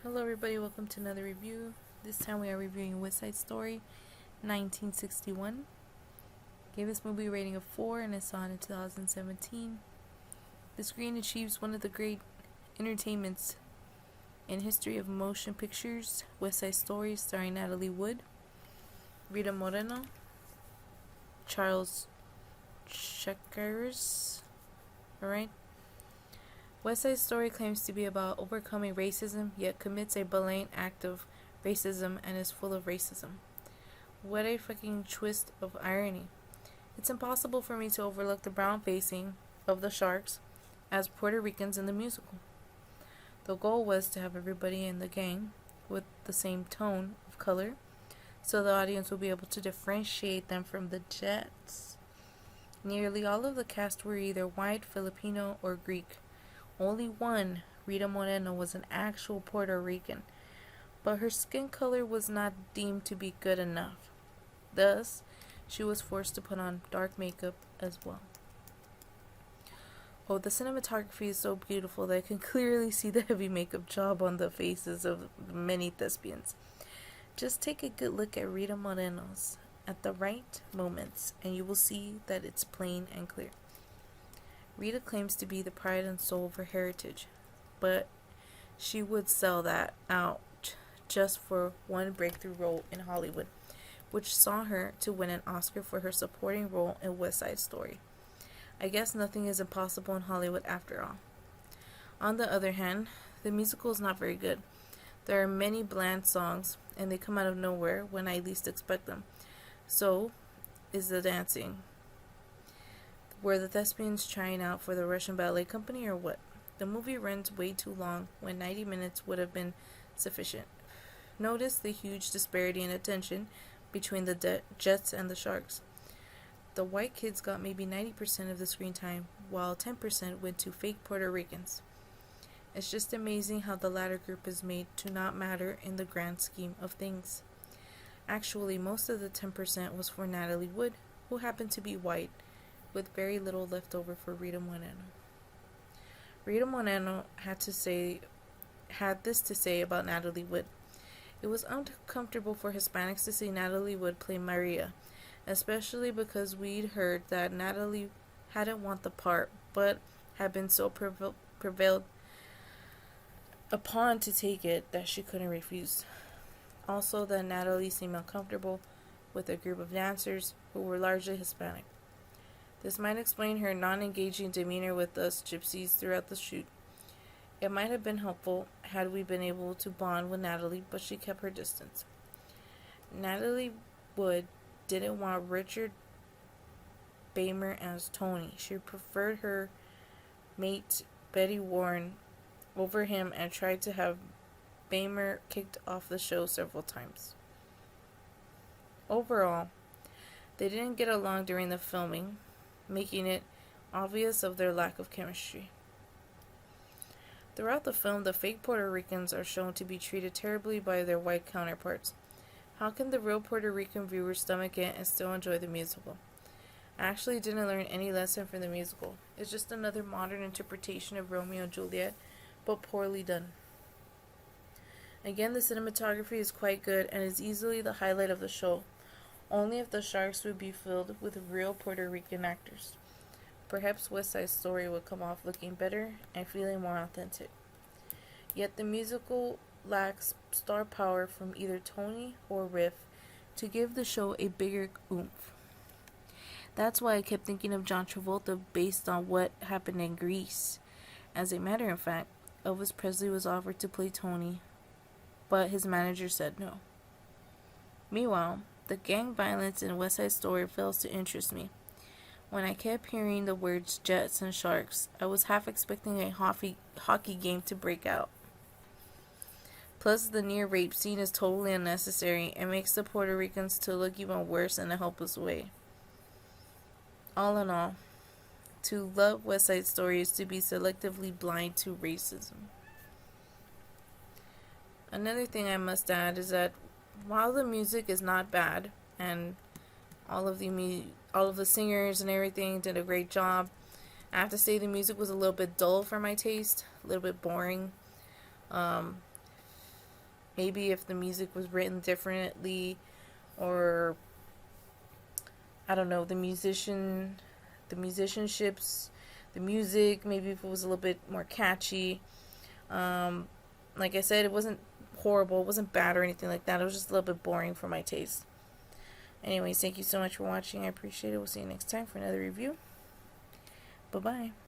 Hello everybody, welcome to another review. This time we are reviewing West Side Story 1961. Gave this movie a rating of 4 and it's on in 2017. The screen achieves one of the great entertainments in history of motion pictures, West Side Story, starring Natalie Wood, Rita Moreno, Charles Checkers. Alright. West Side Story claims to be about overcoming racism, yet commits a blatant act of racism and is full of racism. What a fucking twist of irony. It's impossible for me to overlook the brown facing of the sharks as Puerto Ricans in the musical. The goal was to have everybody in the gang with the same tone of color, so the audience will be able to differentiate them from the Jets. Nearly all of the cast were either white, Filipino, or Greek. Only one, Rita Moreno, was an actual Puerto Rican, but her skin color was not deemed to be good enough. Thus, she was forced to put on dark makeup as well. Oh, the cinematography is so beautiful that I can clearly see the heavy makeup job on the faces of many thespians. Just take a good look at Rita Moreno's at the right moments, and you will see that it's plain and clear. Rita claims to be the pride and soul of her heritage, but she would sell that out just for one breakthrough role in Hollywood, which saw her to win an Oscar for her supporting role in West Side Story. I guess nothing is impossible in Hollywood after all. On the other hand, the musical is not very good. There are many bland songs, and they come out of nowhere when I least expect them. So is the dancing. Were the thespians trying out for the Russian ballet company or what? The movie runs way too long when 90 minutes would have been sufficient. Notice the huge disparity in attention between the Jets and the Sharks. The white kids got maybe 90% of the screen time, while 10% went to fake Puerto Ricans. It's just amazing how the latter group is made to not matter in the grand scheme of things. Actually, most of the 10% was for Natalie Wood, who happened to be white, with very little left over for Rita Moreno. Rita Moreno had this to say about Natalie Wood. It was uncomfortable for Hispanics to see Natalie Wood play Maria, especially because we'd heard that Natalie hadn't won the part, but had been so prevailed upon to take it that she couldn't refuse. Also, that Natalie seemed uncomfortable with a group of dancers who were largely Hispanic. This might explain her non-engaging demeanor with us gypsies throughout the shoot. It might have been helpful had we been able to bond with Natalie, but she kept her distance. Natalie Wood didn't want Richard Beymer as Tony. She preferred her mate Betty Warren over him and tried to have Beymer kicked off the show several times. Overall, they didn't get along during the filming, making it obvious of their lack of chemistry. Throughout the film, the fake Puerto Ricans are shown to be treated terribly by their white counterparts. How can the real Puerto Rican viewers stomach it and still enjoy the musical? I actually didn't learn any lesson from the musical. It's just another modern interpretation of Romeo and Juliet, but poorly done. Again, the cinematography is quite good and is easily the highlight of the show. Only if the Sharks would be filled with real Puerto Rican actors. Perhaps West Side Story would come off looking better and feeling more authentic. Yet the musical lacks star power from either Tony or Riff to give the show a bigger oomph. That's why I kept thinking of John Travolta based on what happened in Grease. As a matter of fact, Elvis Presley was offered to play Tony, but his manager said no. Meanwhile, the gang violence in West Side Story fails to interest me. When I kept hearing the words Jets and Sharks, I was half expecting a hockey game to break out. Plus, the near rape scene is totally unnecessary and makes the Puerto Ricans to look even worse in a helpless way. All in all, to love West Side Story is to be selectively blind to racism. Another thing I must add is that while the music is not bad and all of the singers and everything did a great job, I have to say the music was a little bit dull for my taste, a little bit boring. Maybe if the music was written differently, or I don't know, the musicianships, the music, maybe if it was a little bit more catchy. Um, like I said, it wasn't horrible, it wasn't bad or anything like that. It was just a little bit boring for my taste. Anyways, thank you so much for watching. I appreciate it. We'll see you next time for another review. Bye bye.